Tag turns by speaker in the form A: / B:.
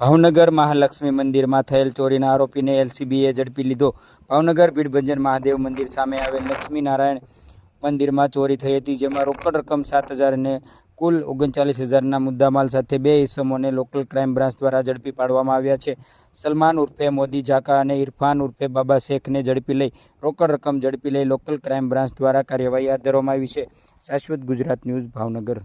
A: ભાવનગર મહાલક્ષ્મી મંદિરમાં થયેલ ચોરીના આરોપીને એલસીબીએ ઝડપી લીધો। ભાવનગર ભીડભંજન મહાદેવ મંદિર સામે આવેલ લક્ષ્મીનારાયણ મંદિરમાં ચોરી થઈ હતી, જેમાં રોકડ રકમ 7,000 અને કુલ 39,000ના મુદ્દામાલ સાથે બે ઇસમોને લોકલ ક્રાઇમ બ્રાન્ચ દ્વારા ઝડપી પાડવામાં આવ્યા છે। સલમાન ઉર્ફે મોદી ઝાકા અને ઇરફાન ઉર્ફે બાબા શેખને ઝડપી લઈ રોકડ રકમ ઝડપી લઈ લોકલ ક્રાઇમ બ્રાન્ચ દ્વારા કાર્યવાહી હાથ ધરવામાં આવી છે। શાશ્વત ગુજરાત ન્યૂઝ, ભાવનગર।